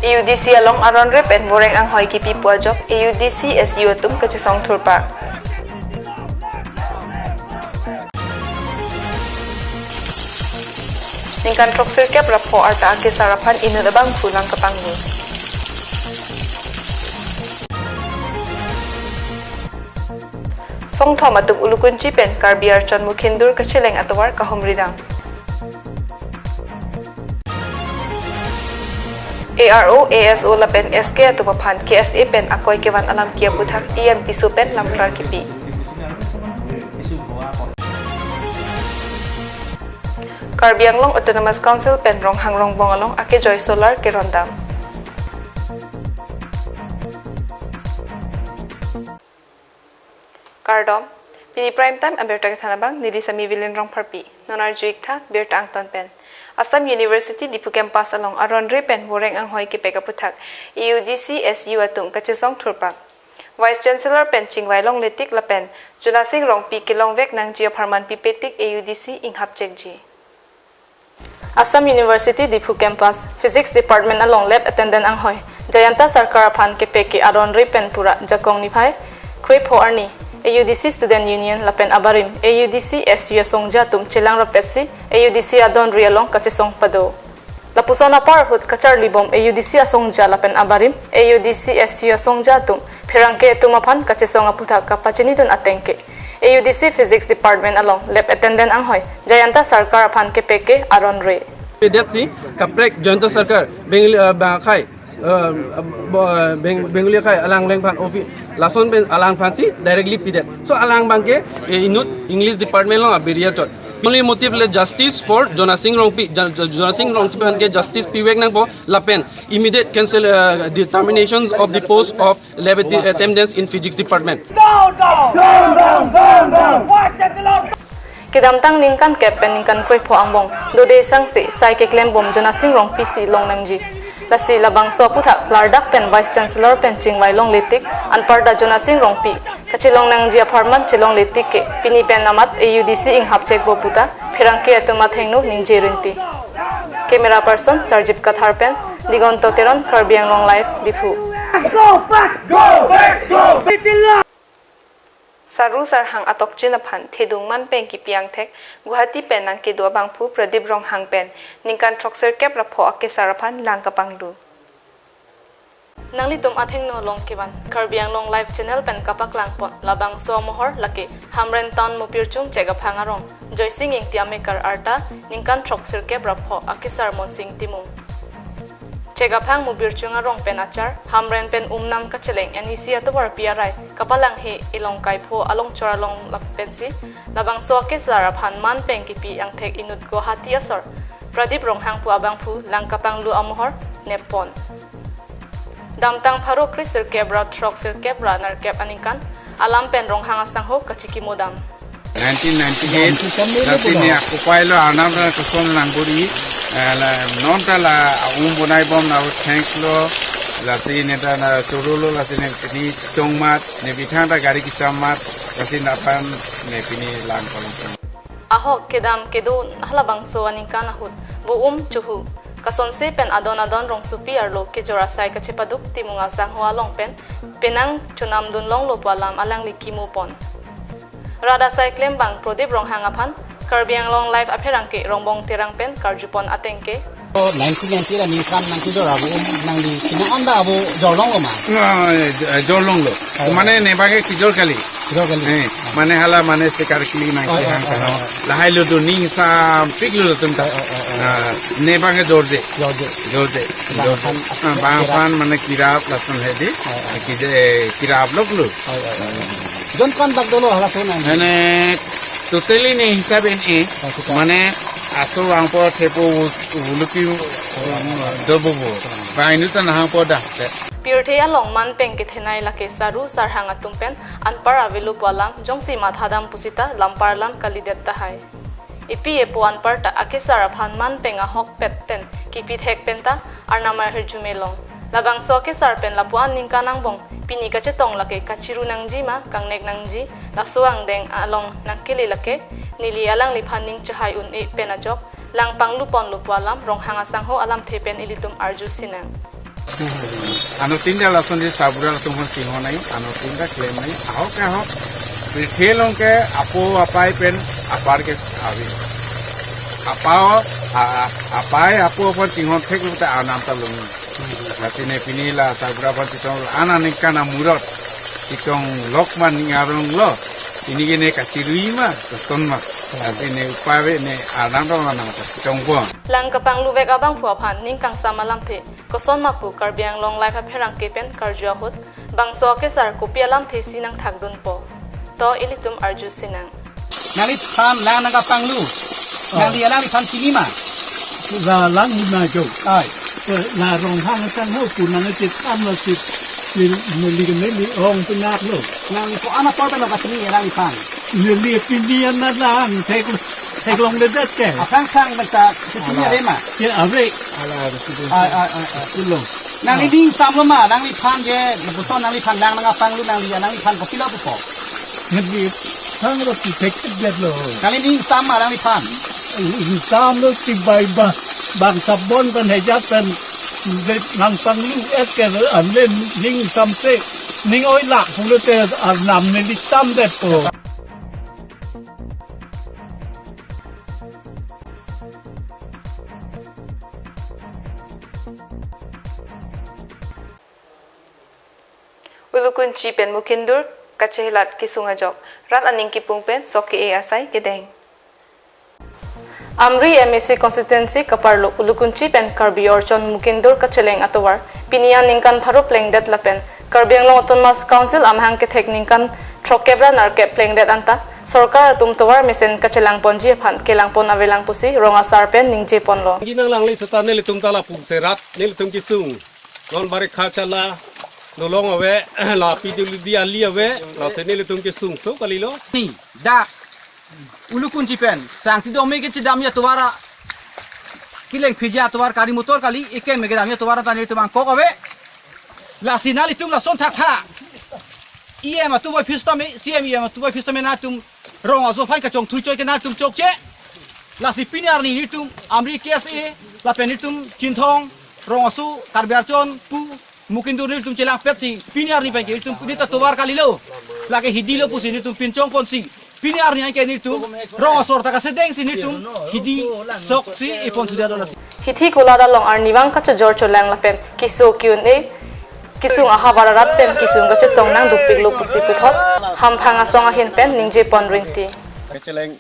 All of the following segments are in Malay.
AUDC along aron rep and boreng ang hoy ki pi puajok AUDC SU atum kachisong thurpa. Ningkan troksir kep rapo arta ake sarapan inut abang pulang ke pangmu. Song thom atuk ulukun pen Karbi Archon mukhindur kachileng atawar kahomridang. ARO, ASO lapen SK atau papan KSA pen akoy kewan alam kia puthak EM tisu pen lamtrar kipi. Karbi Anglong Autonomous Council pen rong hang rong bong along ake joy solar ke rondam. Kardom, pini prime time aberta ke thanabang nidi sami vilin rong parpi. Nonar juik tha berta angton pen. Assam University di campus along aron repen boreng ang hoy ki peka puthak AUDC SU atung kachisong thurpak. Vice Chancellor pen chingwailong letik lapen junasing rong pi kilong vek nang jia pharman pipetik AUDC ing hapchekji. Assam University di campus Physics Department along lab attendant ang hoy Jayanta Sarkar phan ke peki aron repen pura jakong niphai krep ho arni AUDC Student Union lapen abarim AUDC SU songja tum chilang rapetsi AUDC adon rialong kachisong pado lapusona par hut kachar libom AUDC asongja lapen abarim AUDC SU songja tum phirangke tumapan kachisong aputha kapachini don atengke AUDC Physics Department along lab attendant ang hoy Jayanta Sarkar phan ke peke aron re विद्यार्थी कप्रेक जयंत सरकार बेंगली बेंगली खाई along Laing फान office Larsen पे अलांग फांसी डायरेक्टली पीडेट सो अलांग बांके इनुट English department लो अबेरिया चोट only motive le justice for jonasing rongpi han ke justice piwek nang po lapen immediate cancel determinations of the post of lab attendance in physics department Kidamtang ningkan kepen ningkan kwe po ambong dode sangsi sai ke klem bom jonasing rong PC long nangji lasi labang so puthak lardak pen vice chancellor pen chingwai long litik anparda jonasing rong pi kachilong nangji apartment chilong litik ke pini pen namat AUDC ing hapchek bo puta phirangke atuma thengnu ningje rinti camera person Sarjit Kathar pen digonto teron Karbi Anglong live difu go Saru sarhang atok jinapan thedung man pen ki piang thek Guwahati pen nang ke do bangpu Pradip rong hang pen ningkan troksir kep rapho ake sarapan langka pangdu Nangli tum atheng no long kiban Karbi Anglong live channel pen kapak langpon labang so mohor lake hamren town mopirchung chega phangarong joysing ing tiamekar arta ningkan troksir kep rapho ake sarmon sing timung Chega phang mubirchunga rong pen achar hamren pen umnam kacheleng NEC atawar piarai kapalang he ilong kai pho along choralong lapensi labang so ke sara phan man pen ki pi ang thek inut Guwahati asor Pradip rong hang pu abang pu langkapang lu amohor nepon damtang pharo krisir kebra troksir kebra nar kep aningkan alam pen rong hang asang ho kachiki modam 1998 rasini aku pailo anam na kason langguri non tala bunai bom na thanks lo lasi neta na surulo lasi ne pini tongmat ne bithang ta gari kichamat lasi napan ne pini lang kolong aho kedam kedo halabang so aningkan ahut buum chuhu kason se pen adon rong supi arlo ke jora sai ka chepaduk timunga sang hwa long pen penang chunam dun long lo palam alang likimu pon Rada sai klem bang Pradip rong hangapan Karbi Anglong live apherangke rongbong terang pen karjupon atengke 1990 la ningkan nang kido rabu nang di sina anda abu jolong lo ma jolong lo mane ne bage kijol kali mane hala mane sekar kili nang hang kano lahai lo do ning sa pik lo tum ta ne bage jorde bang pan mane kirap lasan hai di kirap lok lo jon kan bag dolo hala so nang ane totally ne hisab en mane aso ang po tepo uluki dobo bainu tan hang po da Pirte along man peng ke thenai lake saru sarhang atumpen anpar avelu palam jongsi mathadam pusita lampar lam kalidetta hai ipi epo anpar ta akesara phan man peng a hok petten kipi thek penta arnamar herjumelong labang so ke sarpen lapuan ningkanang bong pini ka chetong lake kachiru nangji ma kangnek nangji lasuang deng along nangkili lake nili alang liphaning chahai un e penajok lang panglu pon lupalam rong hanga sangho alam thepen ilitum arju sinang ano tinda lason di sabura tumon singo nai ano tinda claim nai ahok retail ke apo apai pen apar ke avi apao apai apo pon singo thek luta anam ta lung hasine pinila sabura pon tong ana nikana murot tong lokman ngarong lo ini gini kacirui mah sonma hasine upawe ne anam ta mana tong bo lang kapang lubek abang puapan ning kang samalam the koson mapu Karbi Anglong life apherang kepen karjua hut bangso ke sar kopia lam the sinang thakdun po to ilitum arju sinang Nali tham lang naga panglu. Nang dia lang tham chilima. là láng như này chỗ Ai. là rong hang sang hậu cùn là chít ăn là chít li cái mấy ông tôi nát luôn Nang ko ana pa ba naga chili lang tham. li pinian na lang thay lòng đến đất kẻ Apang sang basta chili re ma. chứ ở đây Ai. Tulung. Nang li ding sam lo ma nang li tham je buson nang li tham lang naga panglu nang li tham ko pila po. hết đi thang nó chỉ thích đẹp rồi Nang li ding sam ma nang li tham. tam nó chỉ bài bằng sabon bên hệ giác bên để năng tăng lưu ép cái nữa ẩn lên nhưng tam tê nhưng ôi lạc không được tê nằm nên đi tam đẹp rồi ulukun chi pen mukindur kachehilat kisunga jok rat aning kipung pen soki e asai gedeng Amri MSC constituency kaparlo ulukun chi pen Karbi orchon mukindur kacheleng atowar pinian ningkan tharup lengdet lapen Karbi Anglong autonomous council amhang ke tekningkan trokebra narke plengdet anta sarkar tum towar mesen kachelang ponji phan kelang pon avelang pusi ronga sarpen ningje ponlo ginang lang le sata ne le tum tala pung serat ne le tum ki sung non bare kha chala nolong awe la piduli ali awe la se ne le tum ki sung so kalilo Ni da ulukun jipen sang ti do me ke chidam ya tuwara kileng phija tuwar kari motor kali ike me gedam ya tuwara tani tumang ko awe la sinali tum la son tha ie ma tu voi phista me cm ie ma tu voi phista me na tum rong azo phai ka chong thui choi ke na tum chok che la si pinar ni tum amri kse la pen tum chinthong rong asu karbiarchon pu mukindur ni tum chelang pet si pinar ni pen ke tum ni ta tuwar kali lo la ke hidilo pusi ni tum pinchong pon si pinar ni ke ni tum rong asor ta ka sedeng si ni tum hidi sok si ipon sudah do la si hithi kulada long ar niwang ka chajor cholang lapen kiso kyun e kisung aha bararat pen kisung ka chetong nang dupik lo pusi puthot hamphanga songa hin pen ningje pon ringti Keceleng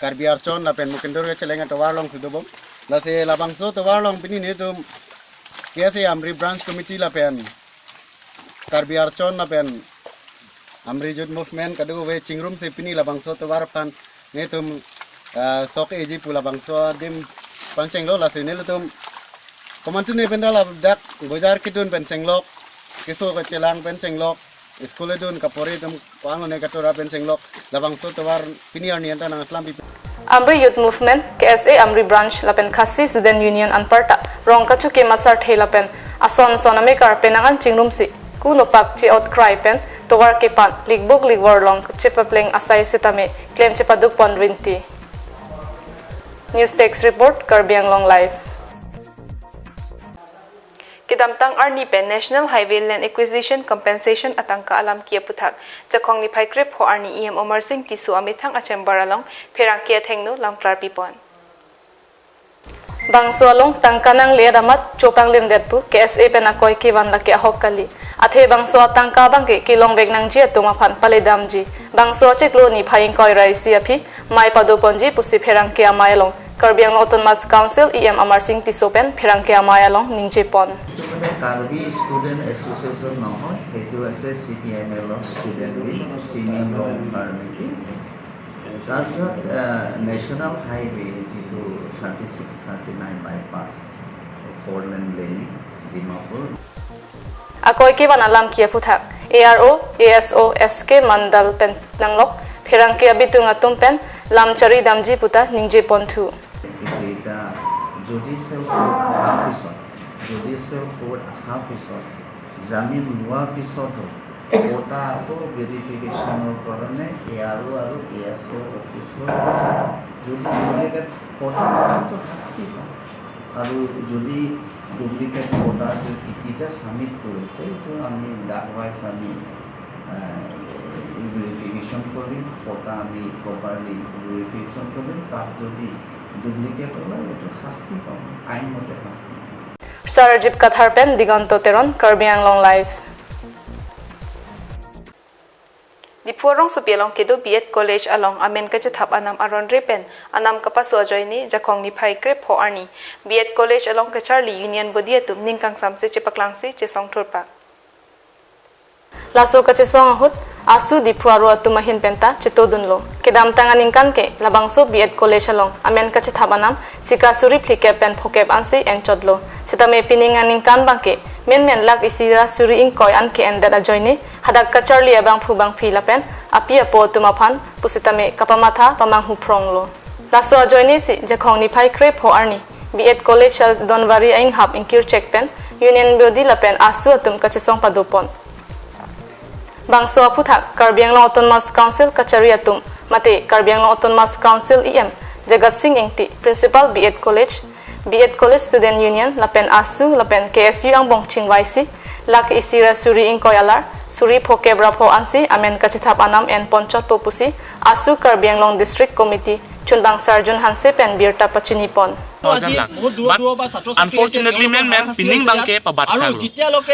Karbi Archon na pen mukindur keceleng atawar long sidubom la se labangso tawar long pini ni tum kese amri branch committee la pen Karbi Archon na pen amri youth movement kadu we chingrum se pini labangso tawar pan ne tum sok eji pula bangso dim panceng lo la se ne tum komantu ne pen dala dak bazar kitun pen senglok keso kecelang pen senglok Sekolah dun kapori tum kuang ne katora pen senglok labang so tawar piniar ni anta nang Islam pipi Amri Youth Movement KSA Amri Branch lapen Khasi Student Union Anparta rong ka chuke masar thei lapen ason soname kar penangan chingrum si ku nopak che outcry pen towar ke pan ligbuk ligwar long chepapleng asai sitame claim chepaduk pon rinti News Text Report Karbi Anglong Live Kidamtang Arni pen National Highway Land Acquisition Compensation atangka alam kia puthak jakong ni phai grip ho Arni EM Omar Singh tisu amithang achem baralong pherang kia thengnu lamklar pipon Bangso along tangkanang le ramat chopang lim detpu KSA pen akoi ki wan laki ahok kali athe bangso tangka bangke kilong beg nang ji tuma phan paledamji bangso cheklo ni phaing koi rai si aphi mai padoponji pusi pherang kia mailong Karbi Anglong Autonomous Council EM Amar Singh tisopen pherang kia mailong ningje pon Karbi Student Association নহয় সেইটো আছে CPML student singing rong parniki তাৰপিছত national highway যিটো 3639 bypass 4-lane lane Dimapur akoi ke wan alam kia puthak ARO ASO SK mandal pen nanglok pherang kia bitunga tumpen lamchari damji puta ningje pon thu এটা judicial court অহাৰ পিছত judicial court অহাৰ পিছত জামিন লোৱাৰ পিছতো কোটা আকৌ ভেৰিফিকেশ্যনৰ কাৰণে ARO আৰু ASO অফিচৰ যদি বেলেগে কোটাটো শাস্তি পায় আৰু যদি ডুপ্লিকেট কোটা যে কিটা সাবমিট করেছে তো আমি ডাক ওয়াইজ আমি ভেরিফিকেশন করি কোটা আমি প্রপারলি ভেরিফিকেশন করি তার যদি ডুপ্লিকেট হয় এটা শাস্তি পাবো আইন মতে শাস্তি Sarajip Katharpen Diganto Teron Karbi Anglong Live Dipuarong supialong kedo B.Ed College along amen kache thap anam aron repen anam kapaso joini jakong ni phai krep ho arni B.Ed College along kacharli union bodia tum ningkang samse chepaklangsi chesong thurpa Laso kache song ahut asu dipuaro atumahin penta chetodunlo kedam tanganingkan ke labangso B.Ed College along amen kache thap anam sikasuri phlike pen phokep ansi enchodlo setame pininganingkan bangke men lak isira suri ing koi an ke endada joini hadak kacharli abang phubang philapen api apo tumaphan pusitame kapamatha pamang hupronglo laso joini si jakhong ni phai krep ho arni B.Ed College donwari aing hap inkir checkpen union bodi lapen asu atum kachesong padopon bangso aputhak Karbi Anglong Autonomous Council kachari atum mate Karbi Anglong Autonomous Council em Jagat Singh Engti principal B.Ed College Student Union lapen asu lapen KSU ang bongching YC lak isira suri ingkoyalar suri phoke brapho ansi amen kachithap anam en ponchot popusi asu Karbi Anglong District Committee chunbang sarjun hanse pen birta pachini pon Unfortunately, men pining bangke pabat khalo.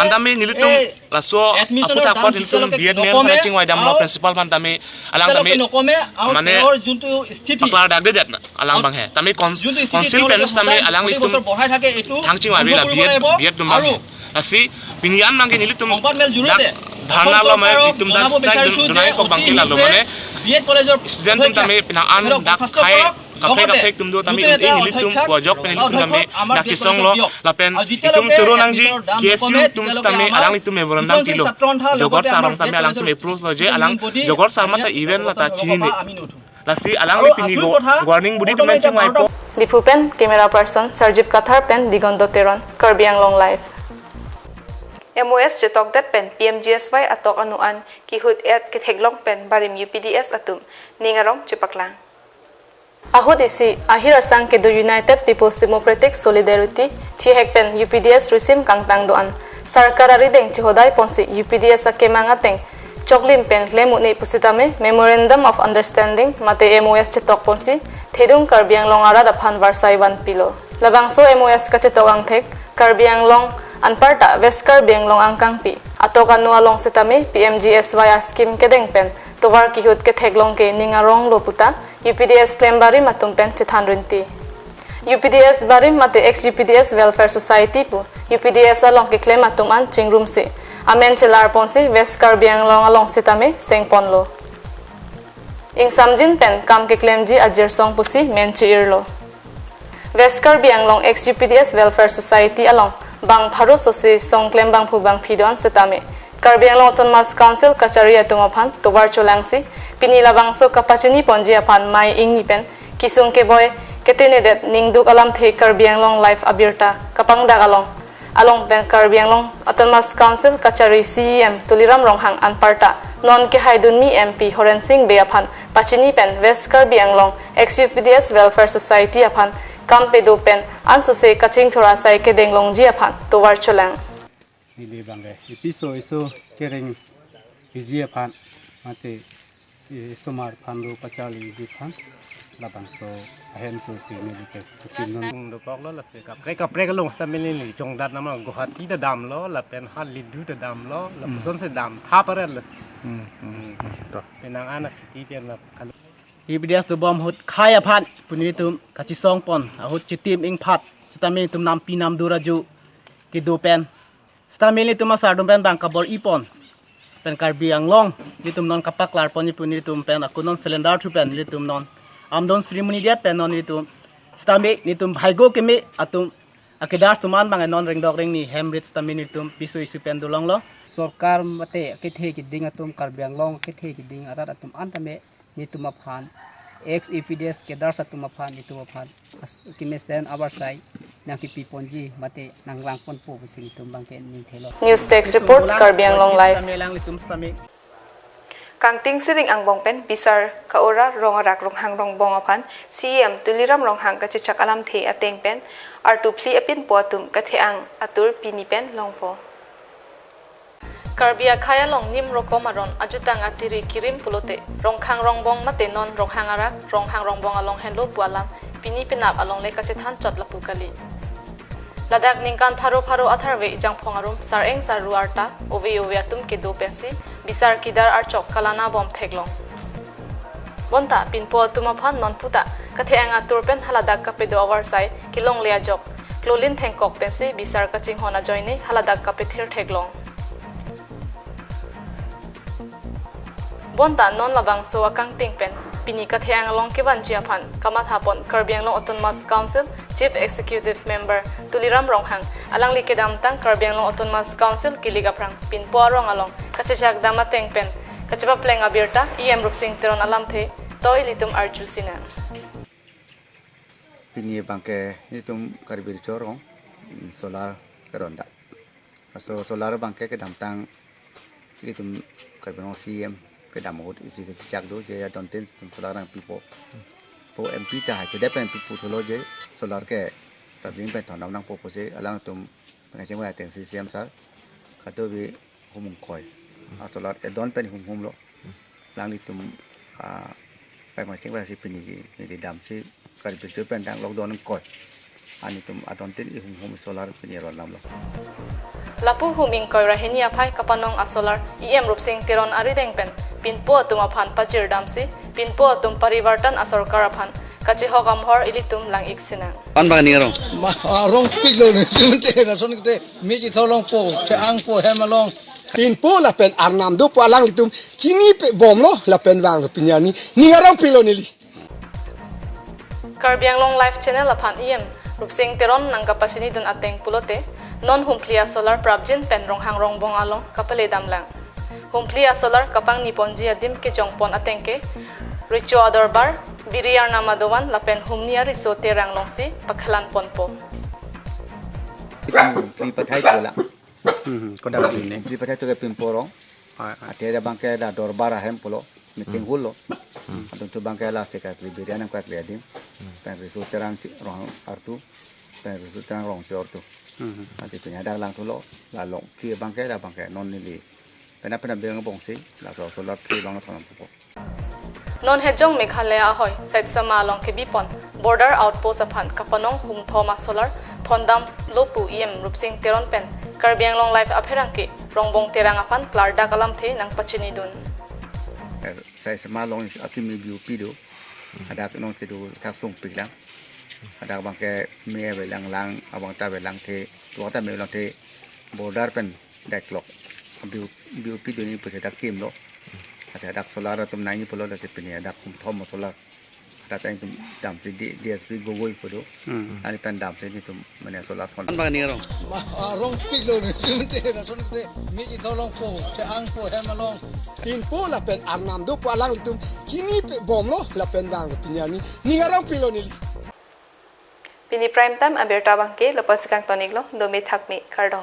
Andame nilitum laso aputak pot nilitum B.Ed men managing waidam lo principal man tame alang tame mane paklar dagde jatna alang bang he tame council pens tame alang litum thangching wari la B.Ed dumang asi pinian mangke nilitum dharna lo mane litum dak strike dunai ko bangke lalo mane B.Ed college student tum tame pinang an dak khai kafe tum do tami in litum pojok pen litum tami dakisong lo lapen itum turu nangji KSU tum tami alang litum memorandum kilo jogor sarong tami alang tum approve lo je alang jogor sarmata event mata chini lasi alang lipini go warning budi tum ching waipo Dipupen camera person Sarjip Katharpen Digondo Teron Karbi Anglong Live MOS jetok dat pen PMGSY atok anuan kihut et ketheglong pen barim UPDS atum ningarong chepaklang Ahud isi ahir asang ke do United People's Democratic Solidarity thihekpen UPDS resim kangtang doan sarkarari deng chihodai ponsi UPDS akemanga teng choklim pen lemuni pusitame Memorandum of Understanding mate MOS chetok ponsi thedung Karbi Anglong ara daphan varsai wan pilo labangso MOS ka chetok ang thek Karbi Anglong anparta West Karbi Anglong angkangpi atokan nu along setame PMGSY scheme kedeng pen tovar kihut ke theglong ke ningarong loputa UPDS claim bari matum pen chithanrinti UPDS bari mate ex UPDS Welfare Society pu UPDS along ke claim matum an chingrum se amen chelar ponsi West Karbi Anglong along sitame sengponlo ing samjin pen kam ke claim ji ajir song pusi men cheirlo West Karbi Anglong ex UPDS Welfare Society along bang pharo sosi song claim bang phu bang phidon setame Karbi Anglong Autonomous Council kachari atumaphan tobar cholangsi pinila bangso kapachini ponji aphan mai ingi pen kisung ke boy ketene det ningduk alam the Karbi Anglong life abirta kapang dak along pen Karbi Anglong Autonomous Council kachari CEM Tuliram Ronghang anparta non ke haidun mi MP Horen Singh be aphan pachini pen West Karbi Anglong ex UPDS Welfare Society aphan kampedo pen ansose kaching thora sai ke denglong ji aphan tobar cholang Ini bangga episode itu kering biji apaan mati sumar pandu pacali jipan labang so ahen so sini dike sukin non do pok lo la se kapre ka long stamini ni jong dat nama gohati da dam lo la pen hal lidu da dam lo la son se dam tha pare la to penang anak ti tian la UPDS tu bom hut khai apaan puni tum kachi song pon hut chitim ing phat stami tum nam pi nam duraju ki do pen Stamili tuma sardum pen bang kabor ipon pen Karbi Anglong litum non kapak lar poni puni litum pen akunon cylinder thu pen litum non amdon ceremony diat pen non litum stami litum bhaigo kemi atum akedar tuman bang non ring dok ring ni hemrit stami litum pisu isu pen dulong lo सरकार मते किथे कि दिंग तुम Karbi Anglong किथे कि दिंग अरा तुम अंतमे नितुम फान एक्स EPDS केदार सतुम फान नितुम फान किमेस्टन अवरसाई नाकी पिपोंजी मते नंगलांग पन पो सिंग तुम बांके नि थेलो News Text Report Karbi Anglong Live Kangting siring ang bongpen bisar kaora rongarak ronghang rongbong apan CM tuliram ronghang kachichak alam the ateng pen artu pli apin poatum katheang atur pinipen longpo. Karbi Akhaya long nim rokom aron ajutang atiri kirim pulote ronghang rongbong mate non ronghang arak ronghang rongbong along henlo bualam pini pinap along le kachithan chot lapukali. Ladak ningkan pharo atharve jang phongarum sareng saru arta ove atum ke do pensi bisar kidar archok kalana bom theglong bonta pinpo tuma phan non puta katheang atur pen haladak ka pedo awar sai kilong lea jok klolin thengkok pensi bisar kaching hona joine haladak ka pethir theglong bonta non labang so akang tingpen pini katheang along ke ban jiaphan kamat hapon Karbi Anglong Autonomous Council Chief Executive Member Tuliram Ronghang alang likedam tang Karbi Anglong Autonomous Council kiligaprang pinpo arong along kachajak dama tengpen kachapa pleng abirta EM Rupsing Teron alam the toy litum arjusina pini bangke nitum Karbi chorong solar keronda so solar bangke ke damtang litum Karbi Anglong CM ke damot isi ke cak do je don ten solar ang pipo po MP ta ha ke depen pipo tholo je solar ke tabing pen thon nang po se alang tum ngajeng wa teng CCM sar kato bi humung koi solar e don pen hum lo lang litumไปมาเช็คว่าสิเป็นนี่ดีดำสิการเป็นจุดเป็นดังล็อกดาวน์นั่งก่อนอันนี้ตุ้มอัตอนเต้นอีหุ่มโซลาร์เป็นยังไงลำลำ Lapu huming koi rahenia phai kapanong a solar EM Rupsing Teron ari dengpen pinpo tuma phan pachir damsi pinpo tum parivartan a sarkar phan kachi hokam hor ilitum lang iksina an ba ni rong rong piglo ni te na son te mi ji tholong po te ang po hemalong pinpo la pen arnam do po alang litum chini pe bom lo la pen wang pinyani ni ngarong pilo nili Karbi Anglong live channel aphan EM Rupsing Teron nang kapasini dun ateng pulote non humplia solar prabjin pen ronghang rongbong along kapale damlang humplia solar kapang niponji adim ke jongpon atengke richo adorbar biriar namadowan lapen humnia riso terang longsi pakhalan ponpo di pathai tu la ko da di pathai tu ke pimporo ate da bangke da dorbar hem polo meeting hulo atau tu bangke la sekretari biriar nam ka adim pen riso terang rong artu pen riso terang rong jortu nanti punya ada lang tulo lalong kia bangkai dah bangkai non nili pernah bilang bongsi lah kalau solar free long atau apa non hejong Meghalaya ahoy site sama long ke bipon border outpost aphan kapanong hum thoma solar thondam lopu EM Rupsing Teron pen Karbi Anglong live apherang ke rongbong terang aphan plarda kalam the nang pachini dun saya sama long akimi biu pido ada non kedu tak sung pilang ada bangkai me belang abang ta belang the tua ta me belang the border pen deklok biu pido ni pese dak kim lo ada solar tum nai ni polo da sepeni ada kum thom solar ada tang tum dam si DSP gogoi podo ani pen dam si ni tum mane solar phone ba ni rong piglo ni te na son te mi ji tholong po te ang po hemalong pinpo la pen arnam do po alang litum chini pe bom lo la pen wang pinyani ni ngarong pilo nili Pini prime time aberta bangke lepas sekang tonik lo domi thakmi kardong